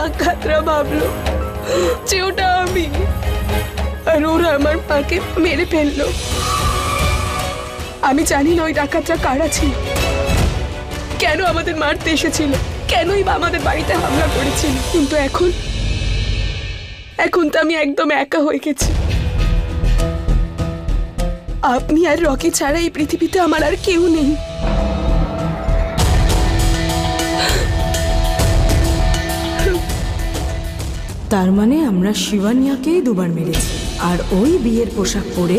ডাকাতরা ভাবলো যে ওটা আমি, আর ওরা আমার মাকে মেরে ফেললো। আমি জানি না ওই ডাকাতরা কারা ছিল, কেন আমাদের মারতে এসেছিল, কেনই বা আমাদের বাড়িতে হামলা করেছিল। কিন্তু এখন তো আমি একদম একা হয়ে গেছি। আপনি আর রকি ছাড়া এই পৃথিবীতে আমার আর কেউ নেই। তার মানে আমরা শিবানিয়াকেই দুবার মেরেছি, আর ওই বিয়ের পোশাক পরে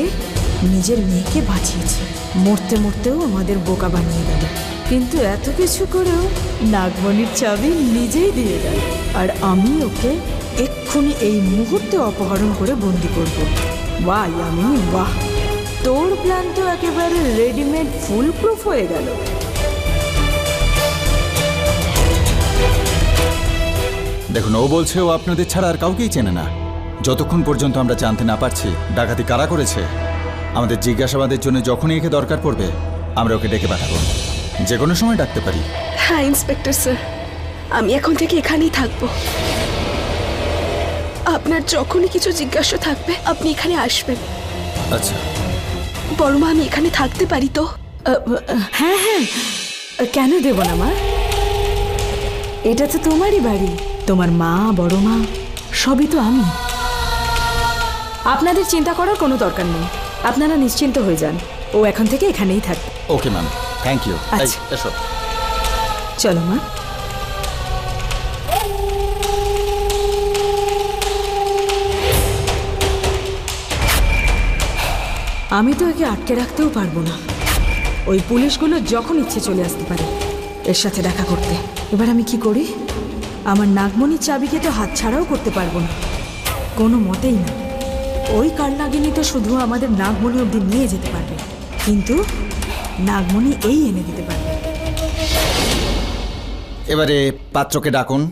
নিজের মেয়েকে বাঁচিয়েছে। মরতে মরতেও আমাদের বোকা বানিয়ে গেল, কিন্তু এত কিছু করেও নাগমণির চাবি নিজেই দিয়ে গেল। আর আমি ওকে এক্ষুনি এই মুহূর্তে অপহরণ করে বন্দি করব। বাহ ইয়ামিনী বাহ, তোর প্ল্যান তো একেবারে রেডিমেড ফুল প্রুফ হয়ে গেল। দেখুন, ও বলছে ও আপনাদের ছাড়া আর কাউকেই চেনে না। যতক্ষণ পর্যন্ত আমরা জানতে না পারছি ডাকাতি কারা করেছে, আমাদের জিজ্ঞাসাবাদের জন্য যখনই একে দরকার পড়বে আমরা ওকে ডেকে পাঠাবো। যে কোনো সময় ডাকতে পারি। হ্যাঁ ইন্সপেক্টর স্যার, আমি এখন থেকে এখানেই থাকবো। আপনার যখনই কিছু জিজ্ঞাসা থাকবে আপনি এখানে আসবেন। আচ্ছা বড় মা, আমি এখানে থাকতে পারি তো? হ্যাঁ হ্যাঁ, কেন দেব না মা? এটা তো তোমারই বাড়ি, তোমার মা বড় মা সবই তো আমি। আপনাদের চিন্তা করার কোনো দরকার নেই, আপনারা নিশ্চিন্ত হয়ে যান। ও এখন থেকে এখানেই থাকবে। Okay ma'am, thank you. আচ্ছা। এসো। চলো মা। আমি তো একে আটকে রাখতেও পারবো না। ওই পুলিশগুলো যখন ইচ্ছে চলে আসতে পারে এর সাথে দেখা করতে। এবার আমি কি করি? আমার নাগমণির চাবিকে তো হাতছাড়াও করতে পারবো না, কোনো মতেই না। ওই কালনাগিনী তো শুধু আমাদের নাগমণি অবধি নিয়ে যেতে পারবে, কিন্তু নাগমণি এই এনে দিতে পারবে। এবারে পাত্রকে ডাকুন।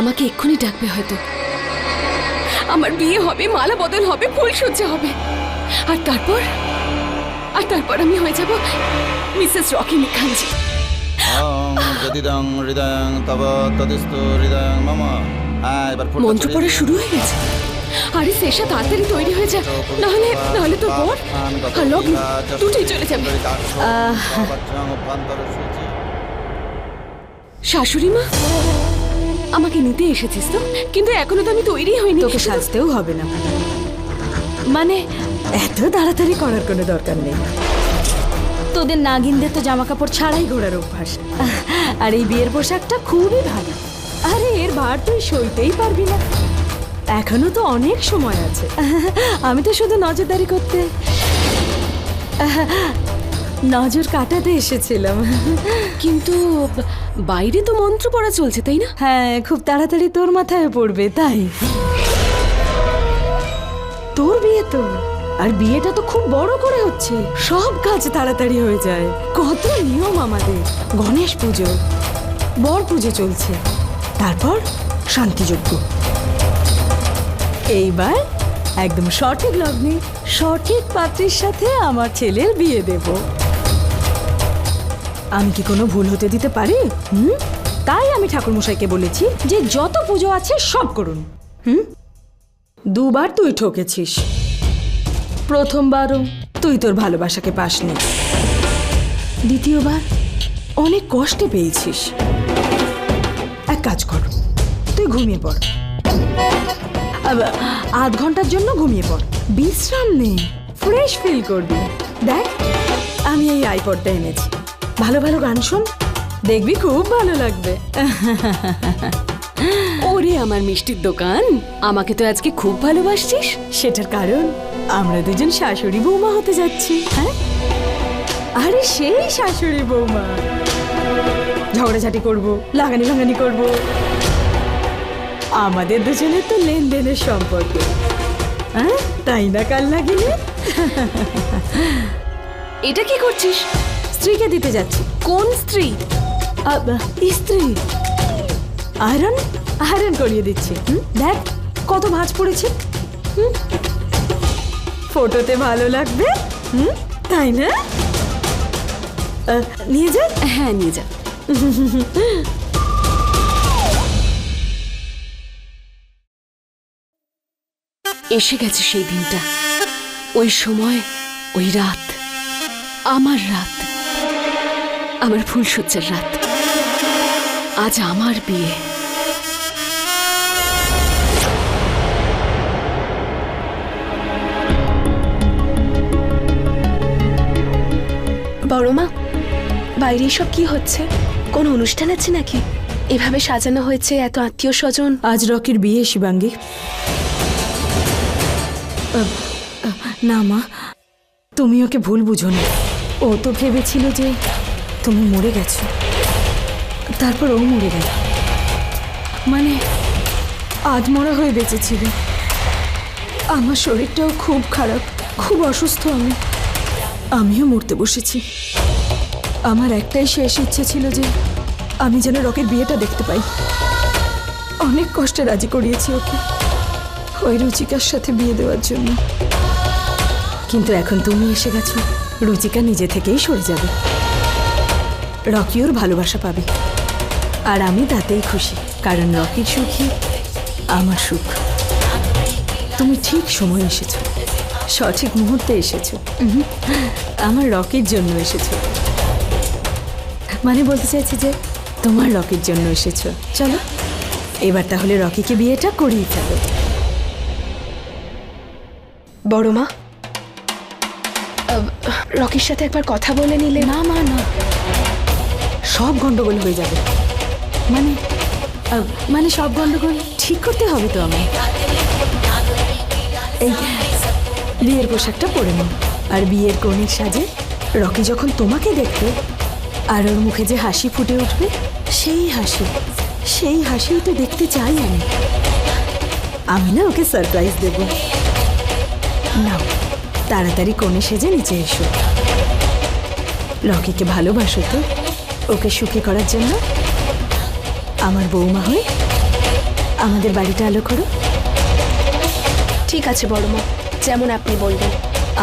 আমাকে এক্ষুনি ডাকবে হয়তো। আমার বিয়ে হবে, মালা বদল হবে, ফুলসজ্জা হবে, আর তারপর আমি হয়ে যাব মিসেস রকি মুখার্জি। মন্ত্র পড়া শুরু হয়ে গেছে। আরে শেষা তাড়াতাড়ি তৈরি হয়ে যা, নাহলে তো বর আর লগ্ন দুটোই চলে যাবে। শাশুড়ি মা, আমাকে নিতে এসেছিস তো, কিন্তু এখনো তো আমি তৈরি হইনি। তোকে সাজতেও হবে না, মানে এত তাড়াতাড়ি করার কোনো দরকার নেই। তোদের নাগিনদের তো জামা কাপড় ছাড়াই ঘোরার অভ্যাস, আর এই বিয়ের পোশাকটা খুবই ভালো। আরে এর ভার তুই সইতেই পারবি না, এখনো তো অনেক সময় আছে। আমি তো শুধু নজরদারি করতে, নজর কাটাতে এসেছিলাম। কিন্তু বাইরে তো মন্ত্র পড়া চলছে, তাই না? হ্যাঁ, খুব তাড়াতাড়ি তোর মাথায় পড়বে তাই। তোর বিয়ে তো, আর বিয়েটা তো খুব বড় করে হচ্ছে, সব কাজ তাড়াতাড়ি হয়ে যায়। কত নিয়ম আমাদের। গণেশ পুজো, বর পুজো চলছে, তারপর শান্তিযজ্ঞ। এইবার একদম সঠিক লগ্নে সঠিক পাত্রীর সাথে আমার ছেলের বিয়ে দেব। আমি কি কোনো ভুল হতে দিতে পারি? তাই আমি ঠাকুরমশাইকে বলেছি যে যত পুজো আছে সব করুন। দুবার তুই ঠকেছিস, প্রথমবারও তুই তোর ভালোবাসাকে পাসনি, দ্বিতীয়বার অনেক কষ্টে পেয়েছিস। এক কাজ কর, তুই ঘুমিয়ে পড়, আধ ঘন্টার জন্য ঘুমিয়ে পড়, বিশ্রাম নে, ফ্রেশ ফিল করবি। দেখ আমি এই আইপডটা এনেছি, ভালো ভালো গান শোন, দেখবি খুব ভালো লাগবে। ওরে আমার মিষ্টির দোকান, আমাকে তো আজকে খুব ভালোবাসছিস। সেটার কারণ আমরা দুজন শাশুড়ি বৌমা হতে যাচ্ছি। হ্যাঁ, আরে সেই শাশুড়ি বৌমা, ঝগড়াঝাটি করবো, লাগানি ভাঙানি করবো। আমাদের দুজনের তো লেনদেনের সম্পর্ক, হ্যাঁ, তাই না কাল লাগিনি? এটা কি করছিস? স্ত্রীকে দিতে যাচ্ছি। কোন স্ত্রী? স্ত্রী আয়রন আয়রন করিয়ে দিচ্ছি। দেখ কত ভাঁজ পড়েছে। ফটোতে ভালো লাগবে। তাই না? নিয়ে যা। হ্যাঁ, নিয়ে যা। এসে গেছে সেই দিনটা, ওই সময়, ওই রাত, আমার রাত, আমার ফুলসজ্জার রাত। আজ আমার বিয়ে। বড় মা, বাইরে সব কি হচ্ছে? কোন অনুষ্ঠান আছে নাকি? এভাবে সাজানো হয়েছে, এত আত্মীয় স্বজন। আজ রকির বিয়ে শিবাঙ্গী। না মা, তুমি ওকে ভুল বুঝো না। ও তো ভেবেছিল যে তুমি মরে গেছো, তারপর ও মরে গেল। মানে আধমরা হয়ে বেঁচেছিল। আমার শরীরটাও খুব খারাপ, খুব অসুস্থ। আমিও মরতে বসেছি। আমার একটাই শেষ ইচ্ছে ছিল যে আমি যেন রকির বিয়েটা দেখতে পাই। অনেক কষ্টে রাজি করিয়েছি ওকে ওই রুচিকার সাথে বিয়ে দেওয়ার জন্য। কিন্তু এখন তুমি এসে গেছো, রুচিকা নিজে থেকেই সরে যাবে। রকি ওর ভালোবাসা পাবে, আর আমি তাতেই খুশি, কারণ রকির সুখী আমার সুখ। তুমি ঠিক সময় এসেছো, সঠিক মুহূর্তে এসেছো। আমার রকির জন্য এসেছো। মানে বলতে চাইছি যে তোমার রকির জন্য এসেছো। চলো এবার তাহলে রকিকে বিয়েটা করিয়ে ফেলো। বড় মা, রকির সাথে একবার কথা বলে নিলে। না মা, না, সব গন্ডগোল হয়ে যাবে। মানে সব গন্ডগোল ঠিক করতে হবে তো আমায়। এই বিয়ের পোশাকটা পরে নাও, আর বিয়ের কনের সাজে রকি যখন তোমাকে দেখবে আর ওর মুখে যে হাসি ফুটে উঠবে, সেই হাসিও তো দেখতে চাই আমি। আমি না ওকে সারপ্রাইজ দেব। নাও তাড়াতাড়ি কনে সেজে নিচে এসো। রকিকে ভালোবাসো তো? ওকে সুখী করার জন্য আমার বৌমা হয়ে আমাদের বাড়িটা আলো করো। ঠিক আছে বড় মা, যেমন আপনি বলবেন।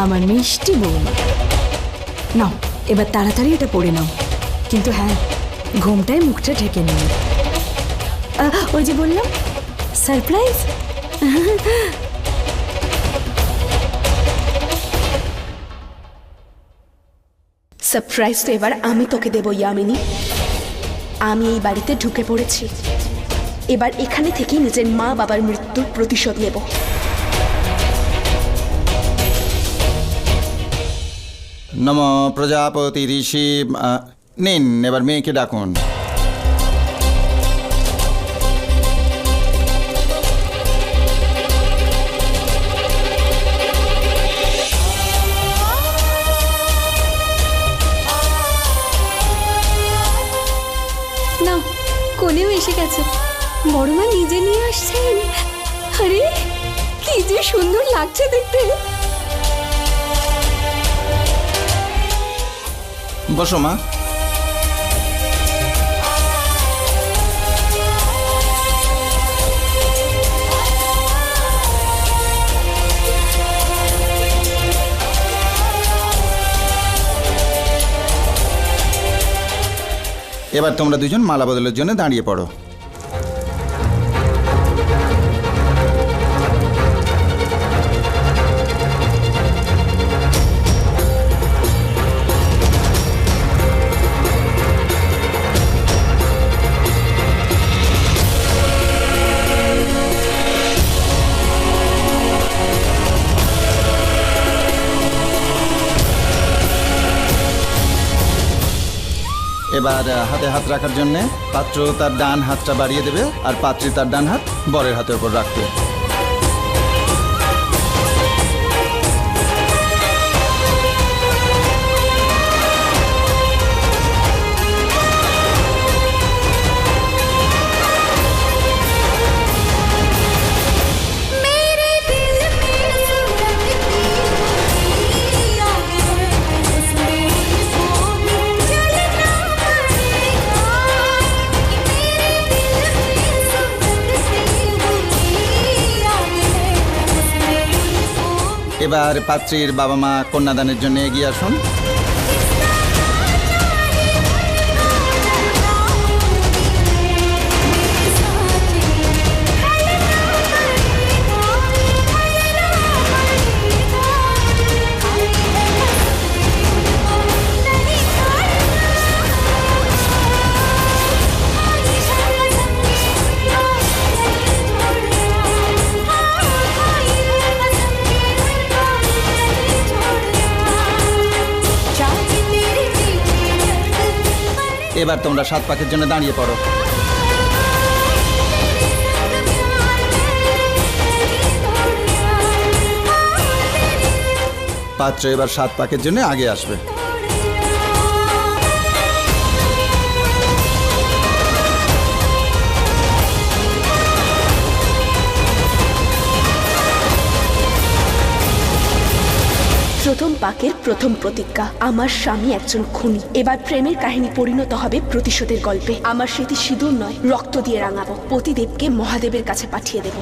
আমার মিষ্টি বৌমা। নাও এবার তাড়াতাড়ি এটা পরে নাও, কিন্তু হ্যাঁ, ঘুমটায় মুখটা ঢেকে নিও। ওই যে বললাম সারপ্রাইজ। সারপ্রাইজ তো এবার আমি তোকে দেবো ইয়ামিনী। আমি এই বাড়িতে ঢুকে পড়েছি, এবার এখানে থেকে নিজের মা বাবার মৃত্যুর প্রতিশোধ নেব। নম প্রজাপতি ঋষি। নিন, এবার মেয়েকে ডাকুন। না, কোনেও এসে গেছে। বড় মা নিজে নিয়ে আসছেন। আরে কি যে সুন্দর লাগছে দেখতে। বসো মা। এবার তোমরা দুজন মালা বদলের জন্য দাঁড়িয়ে পড়ো। এবার হাতে হাত রাখার জন্য পাত্র তার ডান হাতটা বাড়িয়ে দেবে, আর পাত্রী তার ডান হাত বরের হাতের উপর রাখবে। এবার পাত্রীর বাবা মা কন্যাদানের জন্য এগিয়ে আসুন। এবার তোমরা 7 পাকের জন্য দাঁড়িয়ে পড়ো। পাত্র এবার 7 পাকের জন্য আগে আসবে। প্রথম পাকের প্রথম প্রতিজ্ঞা, আমার স্বামী একজন খুনি। এবার প্রেমের কাহিনী পরিণত হবে প্রতিশোধের গল্পে। আমার স্মৃতি সিঁদুর নয়, রক্ত দিয়ে রাঙাবো। পতিদেবকে মহাদেবের কাছে পাঠিয়ে দেব।